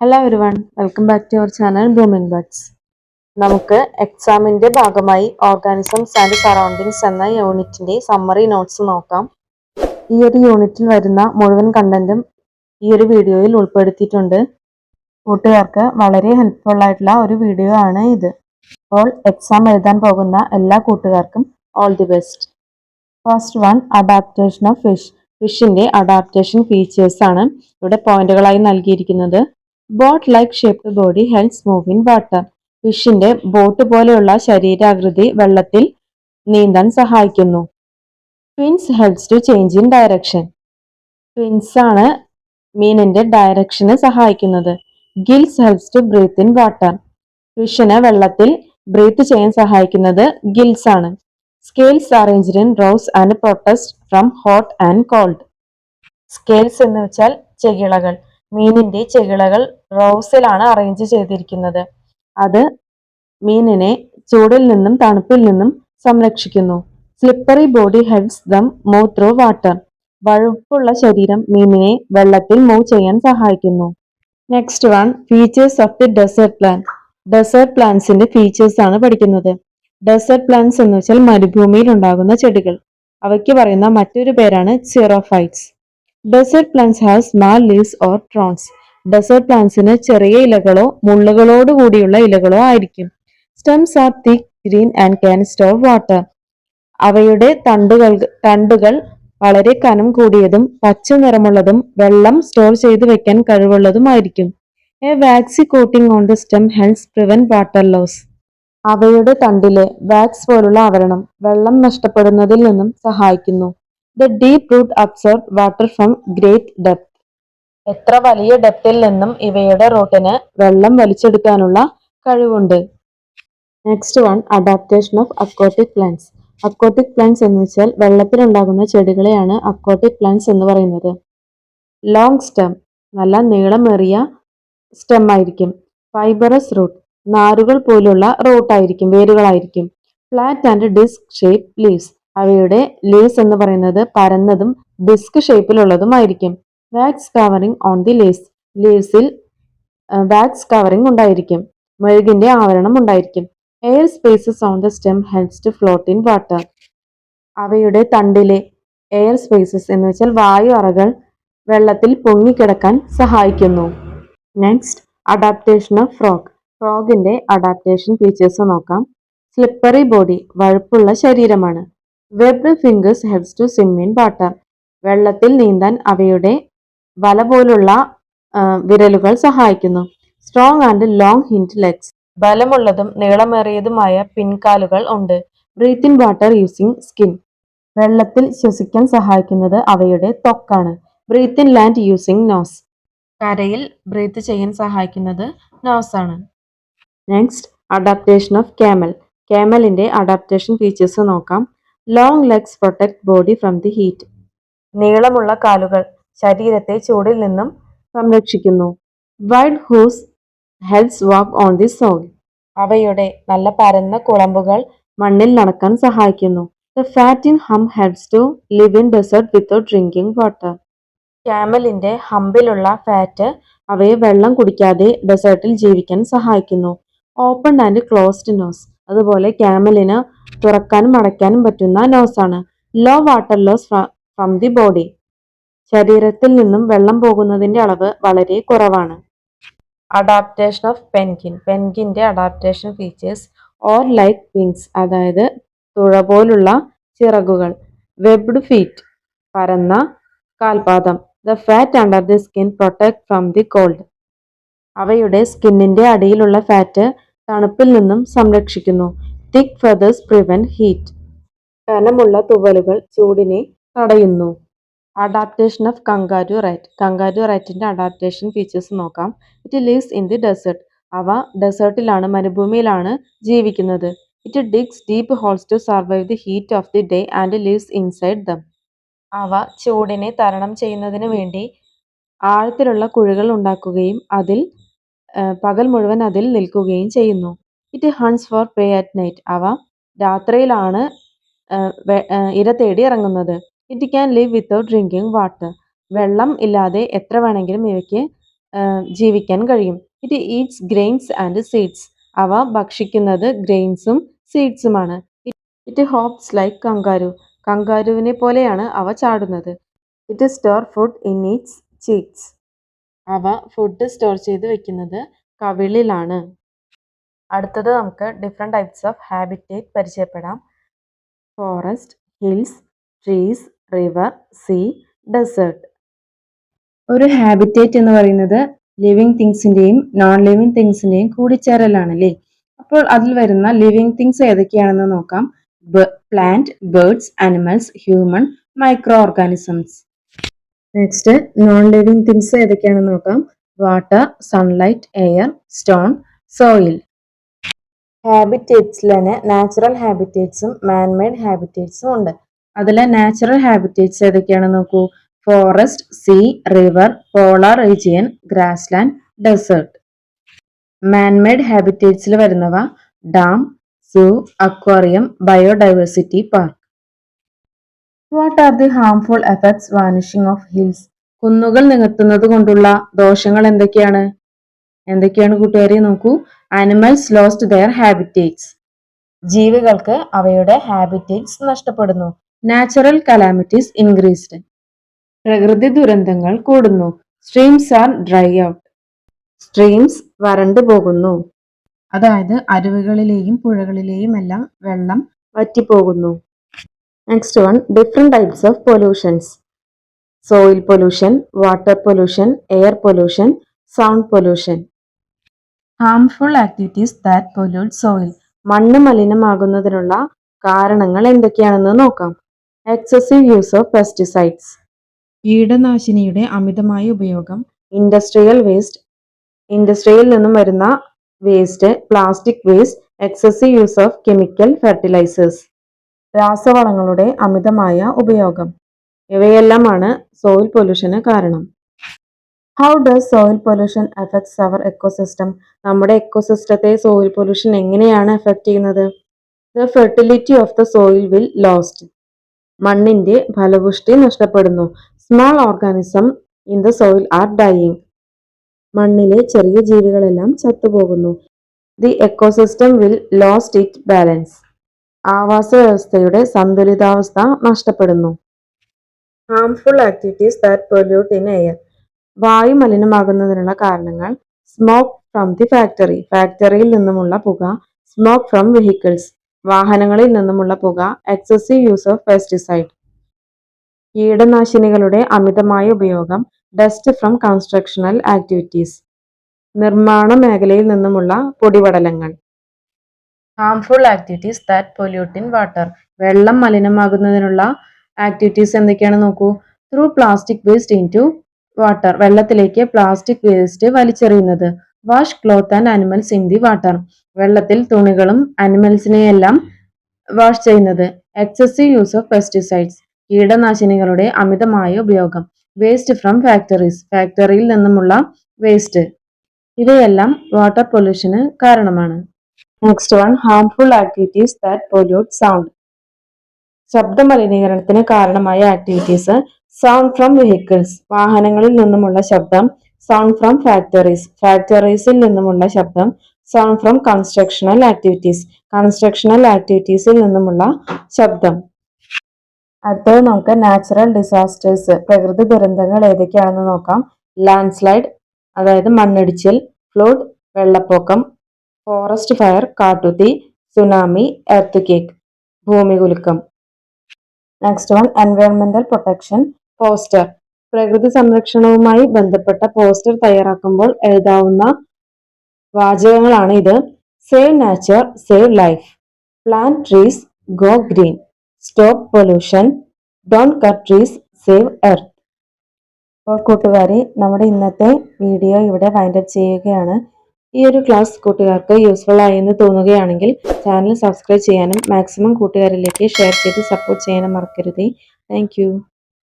Hello everyone, welcome back to our channel blooming buds. നമുക്ക് എക്സാമിന്റെ ഭാഗമായി ഓർഗാനിസംസ് ആൻഡ് സറൗണ്ടിങ്സ് എന്ന യൂണിറ്റിന്റെ സമ്മറി നോട്ട്സ് നോക്കാം. ഈ ഒരു യൂണിറ്റിൽ വരുന്ന മുഴുവൻ കണ്ടന്റും ഈ ഒരു വീഡിയോയിൽ ഉൾപ്പെടുത്തിയിട്ടുണ്ട്. കൂട്ടുകാർക്ക് വളരെ ഹെൽപ്ഫുൾ ആയിട്ടുള്ള ഒരു വീഡിയോ ആണ് ഇത്. അപ്പോൾ എക്സാം എഴുതാൻ പോകുന്ന എല്ലാ കൂട്ടുകാർക്കും all the best. First one, adaptation of fish. ഫിഷിന്റെ അഡാപ്റ്റേഷൻ ഫീച്ചേഴ്സ് ആണ് ഇവിടെ പോയിന്റുകളായി നൽകിയിരിക്കുന്നത്. Boat like shaped body helps move in water. ഫിഷിന്റെ ബോട്ട് പോലെയുള്ള ശരീരാകൃതി വെള്ളത്തിൽ നീന്താൻ സഹായിക്കുന്നു. Fins helps to change in direction. Fins ആണ് മീനിന്റെ ഡയറക്ഷന് സഹായിക്കുന്നത്. Gills helps to breathe in water. ഫിഷിന് വെള്ളത്തിൽ ബ്രീത്ത് ചെയ്യാൻ സഹായിക്കുന്നത് ഗിൽസ് ആണ്. Scales arranged in rows and protest from hot and cold. Scales എന്ന് വെച്ചാൽ ചെകിളകൾ. മീനിന്റെ ചെകിളകൾ റോസിലാണ് അറേഞ്ച് ചെയ്തിരിക്കുന്നത്. അത് മീനിനെ ചൂടിൽ നിന്നും തണുപ്പിൽ നിന്നും സംരക്ഷിക്കുന്നു. Slippery body helps them move through water. വഴുപ്പുള്ള ശരീരം മീനിനെ വെള്ളത്തിൽ മൂവ് ചെയ്യാൻ സഹായിക്കുന്നു. Next one, features of the desert plant. Desert പ്ലാന്റ്സിന്റെ ഫീച്ചേഴ്സ് ആണ് പഠിക്കുന്നത്. ഡെസേർട്ട് പ്ലാന്റ്സ് എന്ന് വെച്ചാൽ മരുഭൂമിയിൽ ഉണ്ടാകുന്ന ചെടികൾ. അവയ്ക്ക് പറയുന്ന മറ്റൊരു പേരാണ് xerophytes. Desert plants have small leaves or thorns. Desert പ്ലാന്റ്സിന് ചെറിയ ഇലകളോ മുള്ളുകളോട് കൂടിയുള്ള ഇലകളോ ആയിരിക്കും. Stems are thick green and can store water. അവയുടെ തണ്ടുകൾ വളരെ കനം കൂടിയതും പച്ച നിറമുള്ളതും വെള്ളം സ്റ്റോർ ചെയ്തു വെക്കാൻ കഴിവുള്ളതുമായിരിക്കും. A waxy coating on the stem helps prevent water loss. അവയുടെ തണ്ടിലെ വാക്സ് പോലുള്ള ആവരണം വെള്ളം നഷ്ടപ്പെടുന്നതിൽ നിന്നും സഹായിക്കുന്നു. The deep root absorb water from great depth. എത്ര വലിയ ഡെപ്തിൽ നിന്നും ഇവയുടെ റൂട്ടിന് വെള്ളം വലിച്ചെടുക്കാനുള്ള കഴിവുണ്ട്. Next one, adaptation of aquatic plants. Aquatic plants എന്ന് വെച്ചാൽ വെള്ളത്തിലുണ്ടാകുന്ന ചെടികളെയാണ് അക്വാട്ടിക് പ്ലാന്റ്സ് എന്ന് പറയുന്നത്. ലോങ് സ്റ്റെം, നല്ല നീളമേറിയ സ്റ്റെം ആയിരിക്കും. ഫൈബറസ് റൂട്ട്, നാരുകൾ പോലുള്ള റൂട്ടായിരിക്കും, വേരുകളായിരിക്കും. Flat and disc shape leaves. അവയുടെ ലീവ്സ് എന്ന് പറയുന്നത് പരന്നതും ഡിസ്ക് ഷേപ്പിലുള്ളതുമായിരിക്കും. Wax covering on the leaves. ലീവ്സിൽ വാക്സ് കവറിംഗ് ഉണ്ടായിരിക്കും, മെഴുകിന്റെ ആവരണം ഉണ്ടായിരിക്കും. Air spaces on the stem helps to float in water. അവയുടെ തണ്ടിലെ എയർ സ്പേസസ് എന്ന് വെച്ചാൽ വായു അറകൾ വെള്ളത്തിൽ പൊങ്ങിക്കിടക്കാൻ സഹായിക്കുന്നു. Next, adaptation of frog. ഫ്രോഗിന്റെ അഡാപ്റ്റേഷൻ ഫീച്ചേഴ്സ് നോക്കാം. സ്ലിപ്പറി ബോഡി, വഴുപ്പുള്ള ശരീരമാണ്. Webbed fingers helps to swim in water. വെള്ളത്തിൽ നീന്താൻ അവയുടെ വല പോലുള്ള വിരലുകൾ സഹായിക്കുന്നു. Strong and long hind legs. ബലമുള്ളതും നീളമേറിയതുമായ പിൻകാലുകൾ ഉണ്ട്. Breathe in water using skin. വെള്ളത്തിൽ ശ്വസിക്കാൻ സഹായിക്കുന്നത് അവയുടെ ത്വക്കാണ്. Breathe in land using nose. കരയിൽ ബ്രീത്ത് ചെയ്യാൻ സഹായിക്കുന്നത് നോസ് ആണ്. Next, adaptation of camel. ക്യാമലിന്റെ അഡാപ്റ്റേഷൻ ഫീച്ചേഴ്സ് നോക്കാം. Long legs protect body from the heat. നീളമുള്ള കാലുകൾ ശരീരത്തെ ചൂടിൽ നിന്നും സംരക്ഷിക്കുന്നു. Wide hooves helps walk on the soil. അവയുടെ നല്ല പരന്ന കുളമ്പുകൾ മണ്ണിൽ നടക്കാൻ സഹായിക്കുന്നു. The fat in hump helps to live in desert without drinking water. ക്യാമലിന്റെ ഹമ്പിലുള്ള ഫാറ്റ് അവയെ വെള്ളം കുടിക്കാതെ ഡെസേർട്ടിൽ ജീവിക്കാൻ സഹായിക്കുന്നു. Open and closed nose. അതുപോലെ ക്യാമലിന് തുറക്കാനും അടയ്ക്കാനും പറ്റുന്ന നോസാണ്. Low water loss from the body. ശരീരത്തിൽ നിന്നും വെള്ളം പോകുന്നതിന്റെ അളവ് വളരെ കുറവാണ്. Adaptation of penguin. പെൻഗിന്റെ adaptation features oar like wings, അതായത് തുഴ പോലുള്ള ചിറകുകൾ. വെബ്ഡ് ഫീറ്റ്, പരന്ന കാൽപാദം. The fat under the skin protect from the cold. അവയുടെ സ്കിന്നിന്റെ അടിയിലുള്ള ഫാറ്റ് തണുപ്പിൽ നിന്നും സംരക്ഷിക്കുന്നു. Thick feathers prevent heat. കനമുള്ള തുവലുകൾ ചൂടിനെ തടയുന്നു. Adaptation of kangaroo rat. Kangaroo റൈറ്റിന്റെ അഡാപ്റ്റേഷൻ ഫീച്ചേഴ്സ് നോക്കാം. It lives in the desert. അവ ഡെസേർട്ടിലാണ്, മരുഭൂമിയിലാണ് ജീവിക്കുന്നത്. It digs deep holes to survive the heat of the day and lives inside dum. അവ ചൂടിനെ തരണം ചെയ്യുന്നതിന് വേണ്ടി ആഴത്തിലുള്ള കുഴികൾ ഉണ്ടാക്കുകയും പകൽ മുഴുവൻ അതിൽ നിൽക്കുകയും ചെയ്യുന്നു. It hunts for prey at night. അവ രാത്രിയിലാണ് ഇര തേടി ഇറങ്ങുന്നത്. It can live without drinking water. വെള്ളം ഇല്ലാതെ എത്ര വേണമെങ്കിലും ഇവയ്ക്ക് ജീവിക്കാൻ കഴിയും. It eats grains and seeds. അവ ഭക്ഷിക്കുന്നത് ഗ്രെയിൻസും സീഡ്സുമാണ്. It hops like kangaroo. കങ്കാരുവിനെ പോലെയാണ് അവ ചാടുന്നത്. It store food in its cheeks. അവ ഫുഡ് സ്റ്റോർ ചെയ്ത് വെക്കുന്നത് കവിളിലാണ്. അടുത്തത് നമുക്ക് ഡിഫറെൻറ്റ് ടൈപ്സ് ഓഫ് ഹാബിറ്റേറ്റ് പരിചയപ്പെടാം. Forest, hills, trees, river, sea, desert. ഒരു ഹാബിറ്റേറ്റ് എന്ന് പറയുന്നത് ലിവിങ് തിങ്സിന്റെയും നോൺ ലിവിങ് തിങ്സിന്റെയും കൂടിച്ചേരലാണ് അല്ലേ. അപ്പോൾ അതിൽ വരുന്ന ലിവിങ് തിങ്സ് ഏതൊക്കെയാണെന്ന് നോക്കാം. Plant, birds, animals, human, micro organisms. Next non living things ഏതൊക്കെയാണെന്ന് നോക്കാം. Water, sunlight, air, stone, soil. ഹാബിറ്റേറ്റ്സിൽ തന്നെ നാച്ചുറൽ ഹാബിറ്റേറ്റ്സും മാൻമെയ്ഡ് ഹാബിറ്റേറ്റ്സും ഉണ്ട്. അതിലെ നാച്ചുറൽ ഹാബിറ്റേറ്റ്സ് ഏതൊക്കെയാണെന്ന് നോക്കൂ. Forest, sea, river, polar region, grassland, desert. Manmade ഹാബിറ്റേറ്റ്സിൽ വരുന്നവ dam, zoo, aquarium, biodiversity park. What are the harmful effects vanishing of hills? കുന്നുകൾ നികത്തുന്നത് കൊണ്ടുള്ള ദോഷങ്ങൾ എന്തൊക്കെയാണ് കൂട്ടുകാരെ നോക്കൂ. Animals lost their habitats. ജീവികൾക്ക് അവയുടെ ഹാബിറ്റേറ്റ്സ് നഷ്ടപ്പെടുന്നു. Natural calamities increased. പ്രകൃതി ദുരന്തങ്ങൾ കൂടുന്നു. Streams are dry out. Streams വരണ്ടു പോകുന്നു. അതായത് അരുവികളിലെയും പുഴകളിലെയും എല്ലാം വെള്ളം വറ്റിപ്പോകുന്നു. Next one different types of pollutions. Soil pollution, water pollution, air pollution, sound pollution. Harmful activities that pollute soil. മണ്ണ് മലിനമാകുന്നതിനുള്ള കാരണങ്ങൾ എന്തൊക്കെയാണെന്ന് നോക്കാം. Excessive use of pesticides. കീടനാശിനിയുടെ അമിതമായ ഉപയോഗം. Industrial waste. ഇൻഡസ്ട്രിയിൽ നിന്നും വരുന്ന waste, plastic waste, excessive use of chemical fertilisers. രാസവളങ്ങളുടെ അമിതമായ ഉപയോഗം. ഇവയെല്ലാമാണ് സോയിൽ പൊല്യൂഷന് കാരണം. How does soil pollution effects our ecosystem? നമ്മുടെ എക്കോസിസ്റ്റത്തെ സോയിൽ പൊല്യൂഷൻ എങ്ങനെയാണ് എഫക്ട് ചെയ്യുന്നത്? The fertility of the soil will lost. മണ്ണിന്റെ ഫലപുഷ്ടി നഷ്ടപ്പെടുന്നു. Small organism in the soil are dying. മണ്ണിലെ ചെറിയ ജീവികളെല്ലാം ചത്തുപോകുന്നു. The ecosystem will lost it balance. ആവാസ വ്യവസ്ഥയുടെ സന്തുലിതാവസ്ഥ നഷ്ടപ്പെടുന്നു. Harmful activities that pollute in air. വായു മലിനമാകുന്നതിനുള്ള കാരണങ്ങൾ. Smoke from the factory. ഫാക്ടറിയിൽ നിന്നുമുള്ള പുക. Smoke from vehicles. വാഹനങ്ങളിൽ നിന്നുമുള്ള പുക. Excessive use of pesticide. കീടനാശിനികളുടെ അമിതമായ ഉപയോഗം. Dust from constructional activities. നിർമ്മാണ മേഖലയിൽ നിന്നുമുള്ള പൊടിപടലങ്ങൾ. Harmful activities that pollute in water. വെള്ളം മലിനമാകുന്നതിനുള്ള ആക്ടിവിറ്റീസ് എന്തൊക്കെയാണ് നോക്കൂ. Through plastic waste in to water. വെള്ളത്തിലേക്ക് പ്ലാസ്റ്റിക് വേസ്റ്റ് വലിച്ചെറിയുന്നത്. Wash cloth and animals in the water. വെള്ളത്തിൽ തുണികളും അനിമൽസിനെയെല്ലാം വാഷ് ചെയ്യുന്നത്. Excessive use of pesticides. കീടനാശിനികളുടെ അമിതമായ ഉപയോഗം. Waste from factories. ഫാക്ടറിയിൽ നിന്നുമുള്ള വേസ്റ്റ്. ഇവയെല്ലാം വാട്ടർ പൊല്യൂഷന് കാരണമാണ്. Next one harmful activities that pollute sound. ശബ്ദ മലിനീകരണത്തിന് കാരണമായ ആക്ടിവിറ്റീസ്. Sound from vehicles. വാഹനങ്ങളിൽ നിന്നുമുള്ള ശബ്ദം. Sound from factories. ഫാക്ടറീസിൽ നിന്നുമുള്ള ശബ്ദം. Sound from constructional activities. Constructional ആക്ടിവിറ്റീസിൽ നിന്നുമുള്ള ശബ്ദം. അടുത്തത് നമുക്ക് നാച്ചുറൽ ഡിസാസ്റ്റേഴ്സ്, പ്രകൃതി ദുരന്തങ്ങൾ ഏതൊക്കെയാണെന്ന് നോക്കാം. ലാൻഡ് സ്ലൈഡ്, അതായത് മണ്ണിടിച്ചിൽ. ഫ്ലഡ്, വെള്ളപ്പൊക്കം. ഫോറസ്റ്റ് ഫയർ, കാട്ടുതീ. സുനാമി, എർത്ത് കേക്ക്, ഭൂമികുലുക്കം. നെക്സ്റ്റ് വൺ എൻവയോൺമെന്റൽ പ്രൊട്ടക്ഷൻ പോസ്റ്റർ. പ്രകൃതി സംരക്ഷണവുമായി ബന്ധപ്പെട്ട പോസ്റ്റർ തയ്യാറാക്കുമ്പോൾ എഴുതാവുന്ന വാചകങ്ങളാണ് ഇത്. Save nature, save life. Plant trees, go green. Stop pollution, don't cut trees, save earth. അപ്പോൾ കൂട്ടുകാരെ, നമ്മുടെ ഇന്നത്തെ വീഡിയോ ഇവിടെ വൈൻഡപ്പ് ചെയ്യുകയാണ്. ഈ ഒരു ക്ലാസ് കൂട്ടുകാർക്ക് യൂസ്ഫുൾ ആയി എന്ന് തോന്നുകയാണെങ്കിൽ ചാനൽ സബ്സ്ക്രൈബ് ചെയ്യാനും മാക്സിമം കൂട്ടുകാരിലേക്ക് ഷെയർ ചെയ്ത് സപ്പോർട്ട് ചെയ്യാനും മറക്കരുതേ. താങ്ക്